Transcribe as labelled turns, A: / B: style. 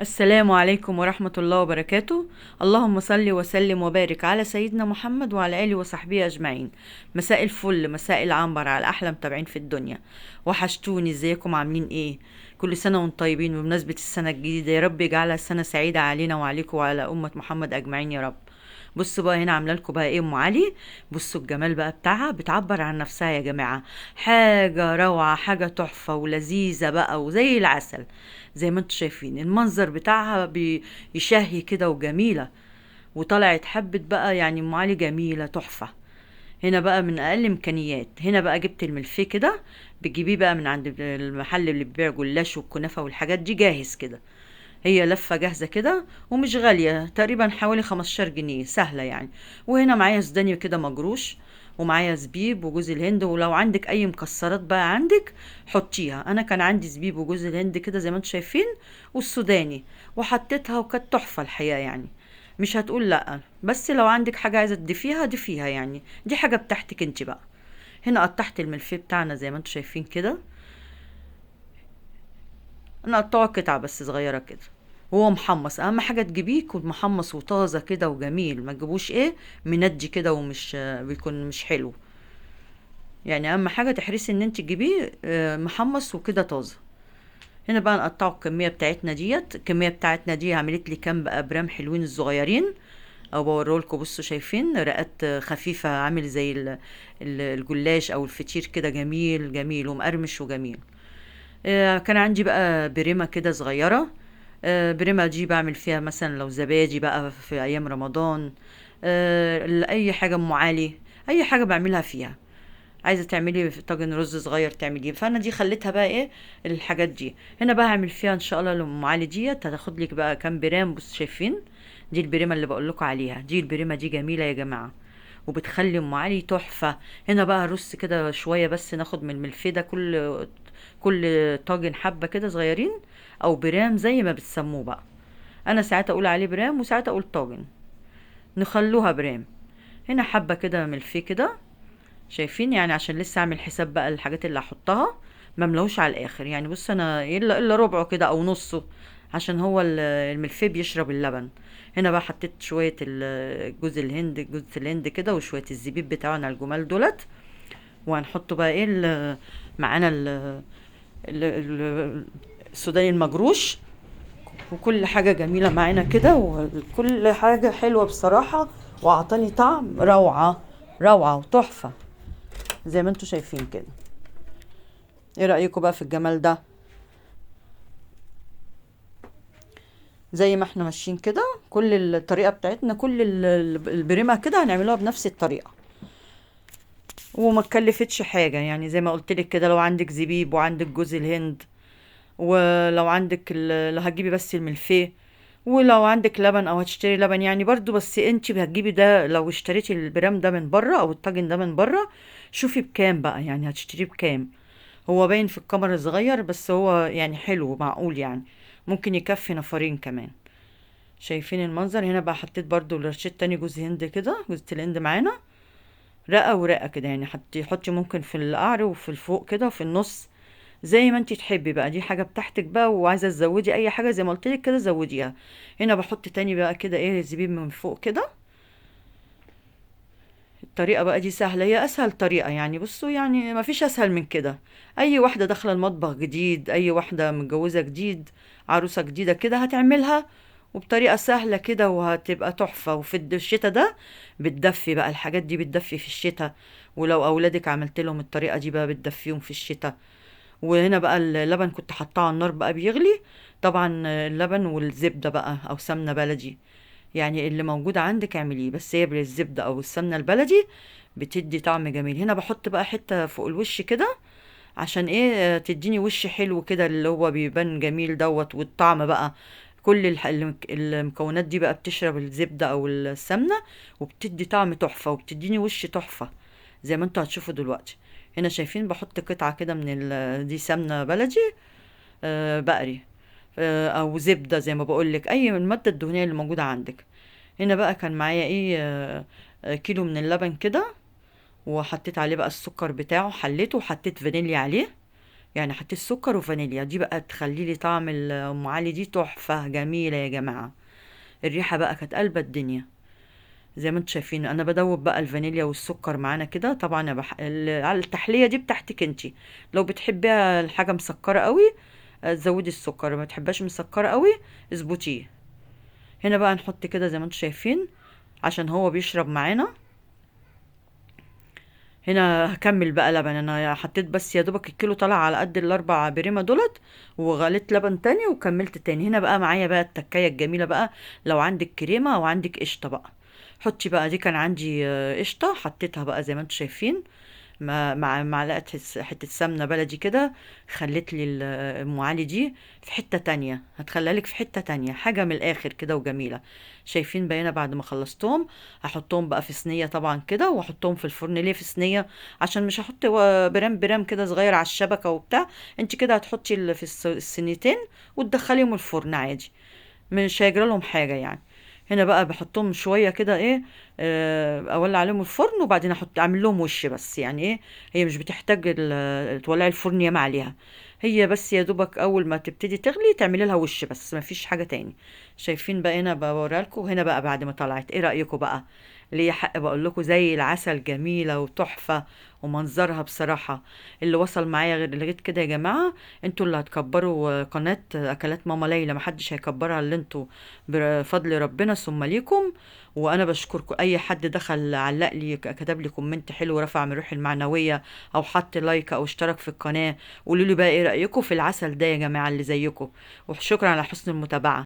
A: السلام عليكم ورحمة الله وبركاته. اللهم صل وسلم وبارك على سيدنا محمد وعلى آله وصحبه أجمعين. مساء الفل، مساء العنبر على أحلى متابعين في الدنيا. وحشتوني، ازيكم عاملين ايه؟ كل سنة وانتم طيبين بمناسبة السنة الجديدة، يا رب يجعلها سنة سعيدة علينا وعليكم وعلى أمة محمد أجمعين يا رب. بصوا بقى هنا عامله لكم بقى ايه ام علي. بصوا الجمال بقى بتاعها، بتعبر عن نفسها يا جماعه. حاجه روعه، حاجه تحفه ولذيذه بقى وزي العسل. زي ما انتم شايفين المنظر بتاعها بيشهي كده وجميله. وطلعت حبة بقى، يعني ام علي جميله تحفه. هنا بقى من اقل امكانيات، هنا بقى جبت الملفيه كده. بتجيبيه بقى من عند المحل اللي بيبيع جلاش والكنافه والحاجات دي جاهز كده. هي لفة جاهزة كده ومش غالية، تقريبا حوالي 15 جنيه، سهلة يعني. وهنا معايا سوداني كده مجروش، ومعايا زبيب وجوز الهند، ولو عندك اي مكسرات بقى عندك حطيها. انا كان عندي زبيب وجوز الهند كده زي ما انتم شايفين، والسوداني، وحطيتها وكانت تحفة الحقيقة يعني. مش هتقول لا، بس لو عندك حاجة عايزة تضيفيها ضيفيها، يعني دي حاجة بتاعتك انت بقى. هنا قطعت الملفيه بتاعنا زي ما انتم شايفين كده. نقطعه قطع بس صغيرة كده. وهو محمص، اهم حاجة تجيبيه يكون محمص وطازة كده وجميل، ما تجيبوش ايه منجي كده ومش بيكون مش حلو. يعني اهم حاجة تحرصي ان انت تجيبيه محمص وكده طازة. هنا بقى نقطعه الكمية بتاعتنا ديت، الكمية بتاعتنا دي عملت لي كام بقى برام حلوين الصغيرين. او بوريهولكوا، بصوا شايفين رقات خفيفة، عامل زي الجلاش او الفطير كده، جميل جميل ومقرمش وجميل. كان عندي بقى بريمة كده صغيرة. بريمة دي بعمل فيها مثلا لو زبادي بقى في أيام رمضان. أي حاجة أم علي، أي حاجة بعملها فيها. عايزة تعملي في طاجن رز صغير تعمليه، فأنا دي خليتها بقى إيه الحاجات دي. هنا بقى هعمل فيها إن شاء الله لأم علي ديت، هتاخد لك بقى كام برام، بص شايفين. دي البريمة اللي بقول لكم عليها، دي البريمة دي جميلة يا جماعة، وبتخلي ام علي تحفة. هنا بقى هرص كده شوية، بس ناخد من الملفيه ده كل طاجن حبة كده صغيرين، او برام زي ما بتسموه بقى. انا ساعات اقول عليه برام وساعات اقول طاجن، نخلوها برام. هنا حبة كده ملفيه كده، شايفين يعني، عشان لسه اعمل حساب بقى الحاجات اللي هحطها. مملوش على الاخر يعني، بص انا الا ربعه كده او نصه، عشان هو الملفيه بيشرب اللبن. هنا بقى حطيت شوية جوز الهند كده، وشوية الزبيب بتاعنا الجمال دولت. وهنحط بقى ايه معانا السوداني المجروش، وكل حاجة جميلة معانا كده، وكل حاجة حلوة بصراحة. وأعطاني طعم روعة، روعة وتحفة، زي ما انتوا شايفين كده. ايه رأيكم بقى في الجمال ده؟ زي ما احنا ماشيين كده، كل الطريقة بتاعتنا، كل البريمة كده هنعملوها بنفس الطريقة. وما تكلفتش حاجة يعني، زي ما قلت لك كده، لو عندك زبيب وعندك جوز الهند، ولو عندك لو هتجيبي بس الملفيه، ولو عندك لبن او هتشتري لبن يعني برضو، بس انت هتجيبي ده لو اشتريتي البرام ده من بره او الطاجن ده من بره. شوفي بكام بقى، يعني هتشتريه بكام. هو باين في الكاميرا صغير، بس هو يعني حلو معقول يعني، ممكن يكفي نفرين كمان. شايفين المنظر؟ هنا بقى حطيت برضو لرشيت تاني جوز هند كده، جوز الهند معانا رقة ورقة كده يعني، حطي ممكن في القعر وفي الفوق كده وفي النص، زي ما انتي تحبي بقى. دي حاجة بتاعتك بقى، وعايزة تزودي اي حاجة زي ما قلت لك كده زوديها. هنا بحط تاني بقى كده ايه زبيب من فوق كده. الطريقة بقى دي سهلة، هي اسهل طريقة يعني، بصوا يعني ما فيش اسهل من كده. اي واحدة داخلة المطبخ جديد، اي واحدة متجوزة جديد، عروسة جديدة كده هتعملها، وبطريقة سهلة كده، وهتبقى تحفة. وفي الشتا ده بتدفي بقى، الحاجات دي بتدفي في الشتا. ولو اولادك عملت لهم الطريقة دي بقى بتدفيهم في الشتا. وهنا بقى اللبن كنت حطاه على النار بقى بيغلي. طبعا اللبن والزبدة بقى او سمنة بلدي، يعني اللي موجود عندك اعمليه، بس هي بالزبدة او السمنة البلدي بتدي طعم جميل. هنا بحط بقى حتة فوق الوش كده، عشان ايه تديني وش حلو كده اللي هو بيبان جميل دوت. والطعم بقى كل المكونات دي بقى بتشرب الزبدة او السمنة، وبتدي طعم تحفة وبتديني وش تحفة، زي ما انتوا هتشوفوا دلوقتي. هنا شايفين بحط قطعة كده من دي سمنة بلدي بقري، او زبدة زي ما بقولك، اي من المادة الدهنية اللي موجودة عندك. هنا بقى كان معايا ايه كيلو من اللبن كده، وحطيت عليه بقى السكر بتاعه، حليته وحطيت فانيليا عليه. يعني حطيت سكر وفانيليا، دي بقى تخلي لي طعم ام علي دي تحفة جميلة يا جماعة. الريحة بقى كانت قلبة الدنيا. زي ما انتم شايفين انا بدوب بقى الفانيليا والسكر معانا كده. طبعا انا على التحلية دي بتاعتك انتي. لو بتحبيها الحاجة مسكرة قوي زودي السكر، ما تحبهاش مسكرة قوي اظبطيه. هنا بقى نحط كده زي ما انتم شايفين عشان هو بيشرب معانا. هنا هكمل بقى لبن. انا حطيت بس يا دوبك الكيلو طلع على قد الاربع بريمة دولت، وغليت لبن تاني وكملت تاني. هنا بقى معايا بقى التكاية الجميلة بقى. لو عندك كريمة او عندك قشطة بقى حطي بقى. دي كان عندي قشطة حطيتها بقى زي ما انتم شايفين مع معلقة حتة سمنة بلدي كده. خلت لي ام علي دي في حتة تانية، هتخليها لك في حتة تانية، حاجة من الآخر كده وجميلة. شايفين بقى هنا بعد ما خلصتهم هحطهم بقى في صينية طبعا كده، واحطهم في الفرن. ليه في صينية؟ عشان مش هحط برام برام كده صغير على الشبكة وبتاع. انت كده هتحطي في الصينيتين وتدخليهم الفرن عادي، مش هيجرى لهم حاجة يعني. هنا بقى بحطهم شوية كده ايه، اولع عليهم الفرن وبعدين اعمل لهم وش بس. يعني ايه، هي مش بتحتاج تولعي الفرن ياما عليها. هي بس يا دوبك اول ما تبتدي تغلي تعملي لها وش بس، ما فيش حاجة تاني. شايفين بقى هنا بوريها لكم. هنا بقى بعد ما طلعت ايه رأيكم بقى؟ ليه حق بقول لكم زي العسل، جميلة وتحفة ومنظرها بصراحة. اللي وصل معايا غير لغاية كده يا جماعة انتوا اللي هتكبروا قناة اكلات ماما ليلى، محدش هيكبرها الا انتوا بفضل ربنا ثم ليكم. وانا بشكركم اي حد دخل علق لي كتب لي كومنت حلو رفع من روحي المعنويه، او حط لايك او اشترك في القناه. قولوا لي بقى ايه رايكم في العسل ده يا جماعه اللي زيكم. وشكرا على حسن المتابعه.